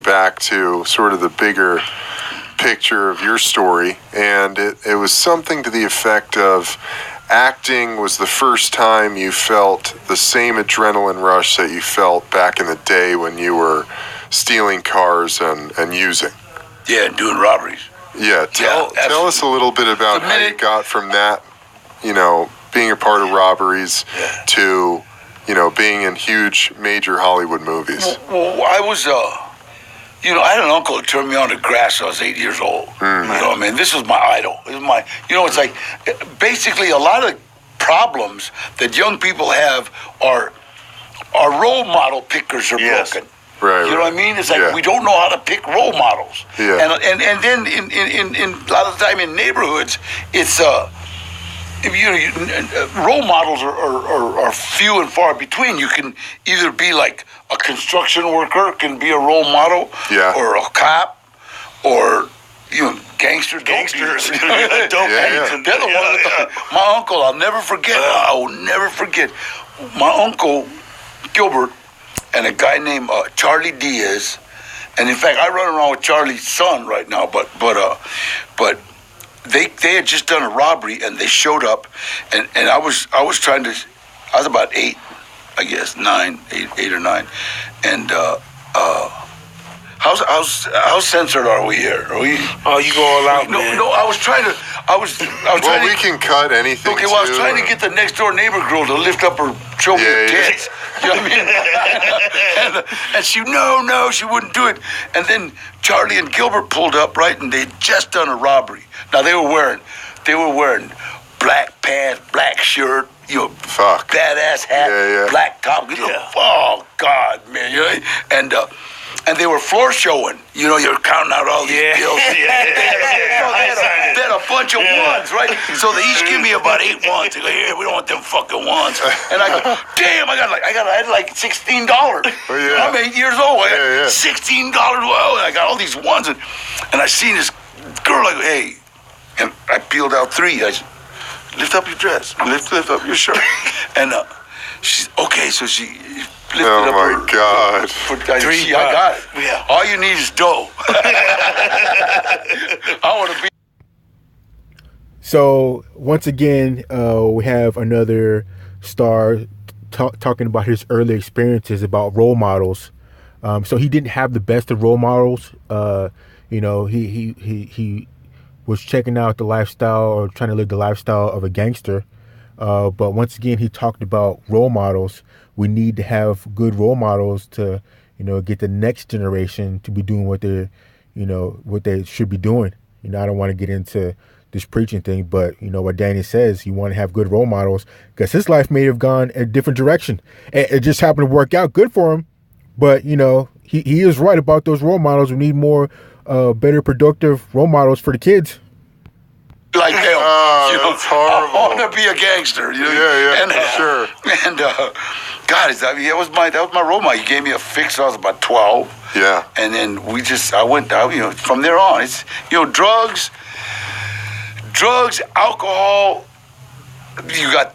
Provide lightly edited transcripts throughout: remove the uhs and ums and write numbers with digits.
back to sort of the bigger picture of your story, and it was something to the effect of acting was the first time you felt the same adrenaline rush that you felt back in the day when you were stealing cars and using. Yeah, and doing robberies. Yeah, tell us a little bit about how you got from that, being a part of robberies to, being in huge, major Hollywood movies. Well, I was, I had an uncle who turned me on to grass when I was 8 years old. This was my idol. It was my, it's like, basically a lot of problems that young people have are role model pickers are broken. Right. You know what I mean? It's like we don't know how to pick role models. Yeah. And then in a lot of the time in neighborhoods, it's role models are few and far between. You can either be like a construction worker, can be a role model, or a cop, or gangsters. Gangsters. They're the one. My uncle, I'll never forget. I will never forget. My uncle Gilbert and a guy named Charlie Diaz, and in fact, I run around with Charlie's son right now. But they had just done a robbery, and they showed up, and I was about 8, I guess 8 or 9, and how censored are we here? Are we? Oh, you go all out, man. No, I was trying to. Well, we can cut anything. Okay, well, I was trying to get the next door neighbor girl to lift up her, show me her tits. You know what I mean? and she, no, she wouldn't do it. And then Charlie and Gilbert pulled up, right, and they'd just done a robbery. Now they were wearing black pants, black shirt, badass hat, black top. Oh God, man, and they were floor showing. You're counting out all these bills. They had a bunch of ones, right? So they each give me about 8 ones. They go, here, we don't want them fucking ones. And I go, damn, I had like $16. I'm 8 years old. I got $16. Well, and I got all these ones, and I seen this girl. I go, hey, and I peeled out 3. I said, lift up your dress, lift up your shirt, and she's okay. So she lifted up her. God! I got it. Yeah. All you need is dough. I want to be. So once again, we have another star talking about his early experiences about role models. So he didn't have the best of role models. He was checking out the lifestyle or trying to live the lifestyle of a gangster. But once again, he talked about role models. We need to have good role models to, get the next generation to be doing what they should be doing. I don't want to get into this preaching thing, but what Danny says, you want to have good role models because his life may have gone a different direction. It just happened to work out good for him. But, he is right about those role models. We need more better productive role models for the kids. Like them, that's horrible. I want to be a gangster, Sure. And God, that was my role model. He gave me a fix when I was about 12. Yeah. And then I went out. From there on, it's drugs, alcohol. You got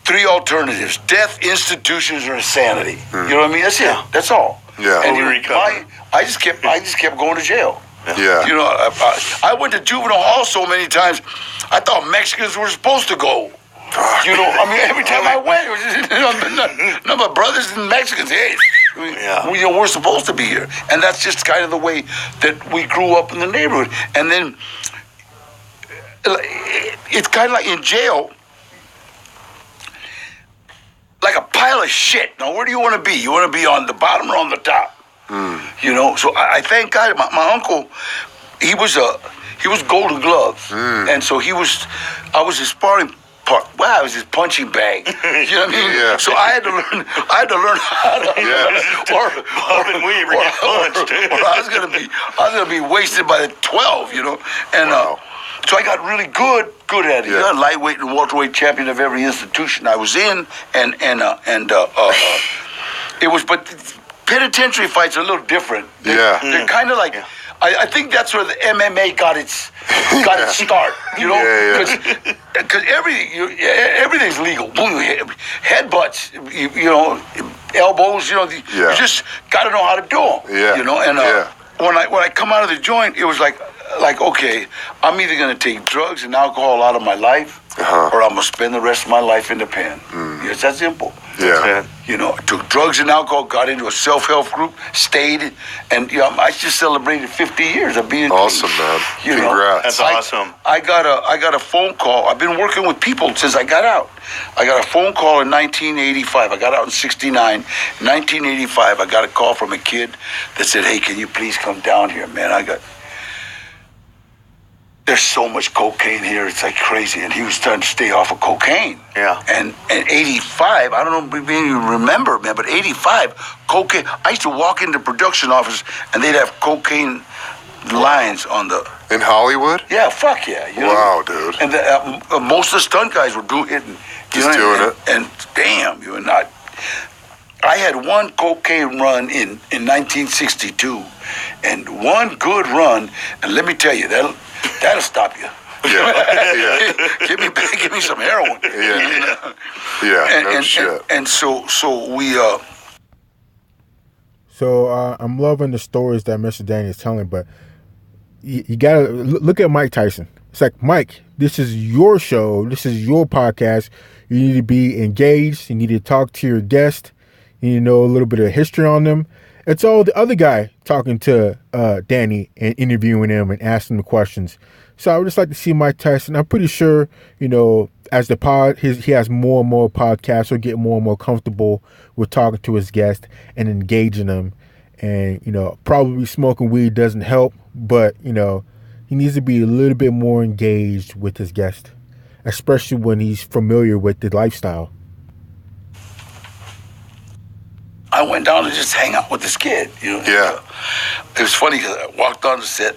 3 alternatives: death, institutions, or insanity. You know what I mean? That's it. That's all. Yeah. And I just kept going to jail. Yeah. I went to juvenile hall so many times, I thought Mexicans were supposed to go. Every time I went, it was just, none of my brothers and Mexicans, we're supposed to be here. And that's just kind of the way that we grew up in the neighborhood. And then it's kind of like in jail, like a pile of shit. Now, where do you want to be? You want to be on the bottom or on the top? So I thank God. My uncle, he was Golden Gloves, and so I was his sparring partner. Wow, I was his punching bag. You know what I mean? Yeah. So I had to learn how to. Or I was gonna be wasted by the 12. And so I got really good at it. Yeah. Lightweight and welterweight champion of every institution I was in, and it was, but. Penitentiary fights are a little different. They're kind of like, I think that's where the MMA got its start. Because everything's legal. Boom, headbutts. elbows. You just got to know how to do them. Yeah. And when I come out of the joint, it was like okay, I'm either gonna take drugs and alcohol out of my life, or I'm gonna spend the rest of my life in the pen. It's that simple. Yeah. I took drugs and alcohol, got into a self-help group, stayed, and I just celebrated 50 years of being awesome, man. Congrats. That's awesome. I got a phone call. I've been working with people since I got out. I got a phone call in 1985. I got out in 69. 1985, I got a call from a kid that said, "Hey, can you please come down here, man? There's so much cocaine here, it's like crazy." And he was starting to stay off of cocaine. Yeah. And 85, I don't know if you remember, man, but 85, cocaine. I used to walk into production office and they'd have cocaine lines on the... In Hollywood? Yeah, fuck yeah. Wow, dude. And most of the stunt guys were doing it. And damn, you were not... I had one cocaine run in 1962, and one good run, and let me tell you, that'll stop you. Yeah. Give me some heroin. Yeah. Yeah. No shit. And so we. So I'm loving the stories that Mr. Danny is telling, but you gotta look at Mike Tyson. It's like, Mike, this is your show. This is your podcast. You need to be engaged. You need to talk to your guest. You need to know a little bit of history on them. It's all the other guy talking to Danny and interviewing him and asking him questions. So I would just like to see Mike Tyson. I'm pretty sure, as the pod, he has more and more podcasts, he'll get more and more comfortable with talking to his guest and engaging them. And, probably smoking weed doesn't help, but, he needs to be a little bit more engaged with his guest, especially when he's familiar with the lifestyle. I went down to just hang out with this kid. Yeah. It was funny because I walked on the set.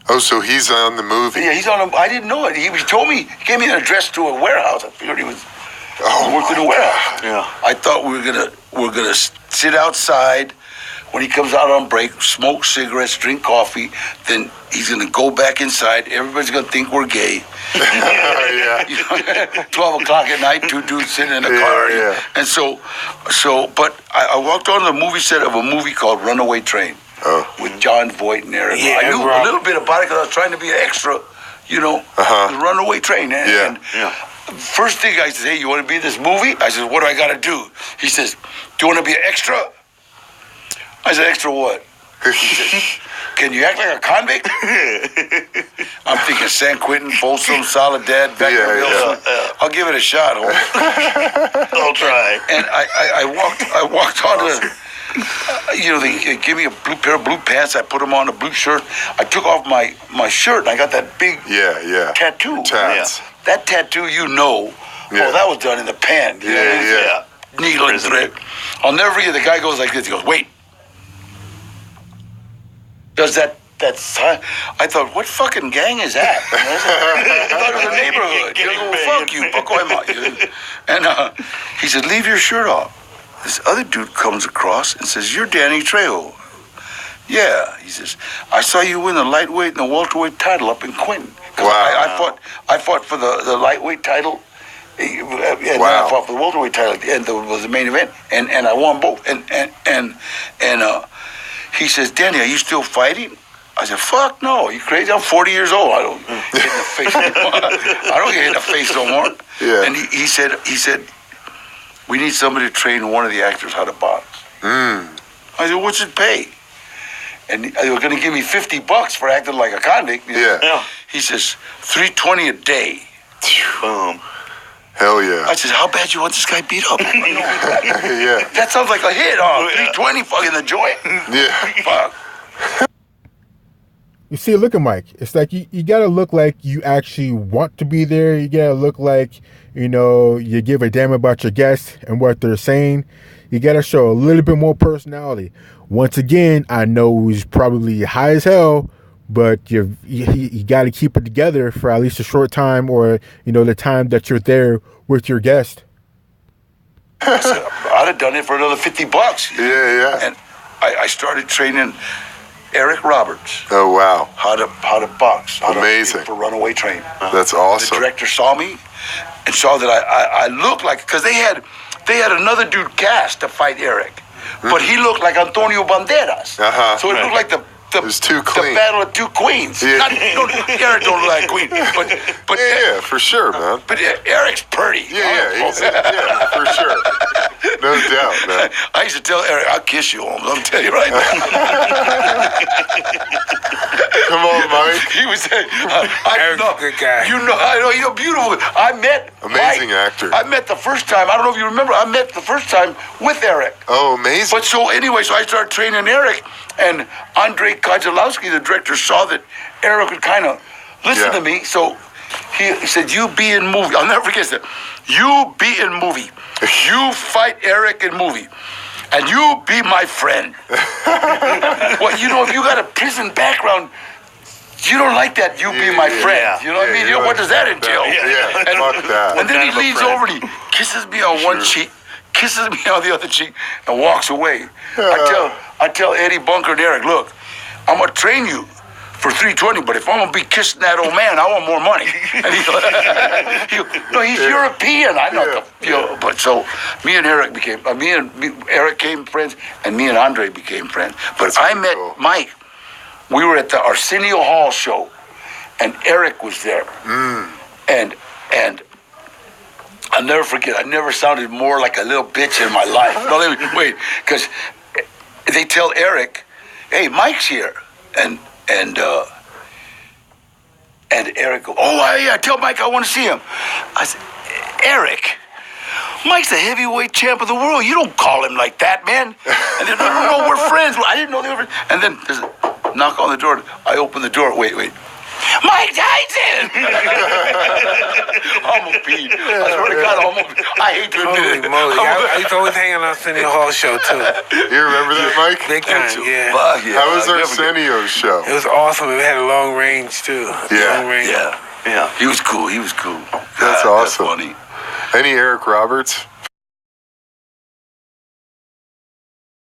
Oh, so he's on the movie? Yeah, he's on. I didn't know it. He told me. He gave me an address to a warehouse. I figured he was working in a warehouse. Yeah. I thought we were gonna sit outside when he comes out on break, smoke cigarettes, drink coffee. Then he's gonna go back inside. Everybody's gonna think we're gay. Yeah. 12 o'clock at night, two dudes sitting in a car. Yeah. And but I walked on the movie set of a movie called Runaway Train with John Voight and Eric. Yeah, I knew a little bit about it because I was trying to be an extra, the Runaway Train. And first thing I said, "Hey, you want to be in this movie?" I said, "What do I got to do?" He says, "Do you want to be an extra?" I said, "Extra what?" He says, "Can you act like a convict?" I'm thinking San Quentin, Folsom, Soledad, Vacaville. I'll give it a shot. I'll try. And I walked onto, they give me a blue pair of blue pants. I put them on, a blue shirt. I took off my shirt, and I got that big tattoo. Tats. That tattoo, that was done in the pen. Needle and thread. I'll never forget, the guy goes like this. He goes, "Wait. Does that's I thought, what fucking gang is that?" I thought it was a neighborhood. Fuck you, Pacoima. And he said, "Leave your shirt off." This other dude comes across and says, "You're Danny Trejo." "Yeah." He says, "I saw you win the lightweight and the welterweight title up in Quentin." Wow. I fought for the lightweight title. And then I fought for the welterweight title at the end. That was the main event, and I won both. And he says, "Danny, are you still fighting?" I said, "Fuck no, you crazy? I'm 40 years old. I don't get in the face no more. I don't get hit in the face no more." Yeah. And he said, "We need somebody to train one of the actors how to box." I said, "What's it pay?" And they were going to give me $50 for acting like a convict. Yeah. He says, $320 a day. Boom. Hell yeah. I said, "How bad you want this guy beat up?" Yeah. That sounds like a hit, huh? 320 fucking the joint. Yeah. Fuck. You see, look at Mike. It's like you got to look like you actually want to be there. You got to look like, you give a damn about your guests and what they're saying. You got to show a little bit more personality. Once again, I know he's probably high as hell, but you got to keep it together for at least a short time, or, the time that you're there with your guest. I'd have done it for another $50. Yeah. And I started training Eric Roberts. Oh, wow. How to box. Amazing. For Runaway Train. That's awesome. The director saw me and saw that I looked like, because they had they had another dude cast to fight Eric, but he looked like Antonio Banderas. So it looked like the battle of two queens. Yeah. Eric don't look like a queen, but yeah, for sure, man. But Eric's pretty. Yeah, for sure. No doubt, man. I used to tell Eric, I'll kiss you, Holmes. I'm telling you right now. Come on, Mike. He was Eric's a good guy. I know, he's beautiful. I met Amazing Mike. actor. I met the first time. I don't know if you remember. I met the first time with Eric. Oh, amazing. But so anyway, so I started training Eric, and Andrei Kozlowski, the director, saw that Eric would kind of listen to me. So he said, "You be in movie." I'll never forget that. You be in movie. You fight Eric in movie. And you be my friend. Well, if you got a prison background, you don't like that. You be my friend. You know what I mean? What does that entail? Fuck that. And then he leans over and he kisses me on one cheek, kisses me on the other cheek, and walks away. I tell Eddie Bunker and Eric, look, I'm gonna train you for 320, but if I'm gonna be kissing that old man, I want more money. And he's European. I know. But so me and Eric became Eric became friends, and me and Andre became friends. But I met Mike. We were at the Arsenio Hall show, and Eric was there. And I'll never forget. I never sounded more like a little bitch in my life. No, wait, because they tell Eric, "Hey, Mike's here," and Eric goes, "Oh, yeah, tell Mike I want to see him." I said, "Eric, Mike's the heavyweight champ of the world. You don't call him like that, man." And then, no, we're friends. I didn't know they were friends. And then there's a knock on the door. I open the door. Wait. Mike Tyson! Almost peed. I swear to God, I hate to admit it. Holy moly. I used to always hang on Arsenio Hall show, too. You remember that, Mike? Big time, yeah. How was Arsenio's show? It was awesome. It had a long range, too. Yeah. Long range. Yeah. He was cool. That's awesome. That's funny. Any Eric Roberts?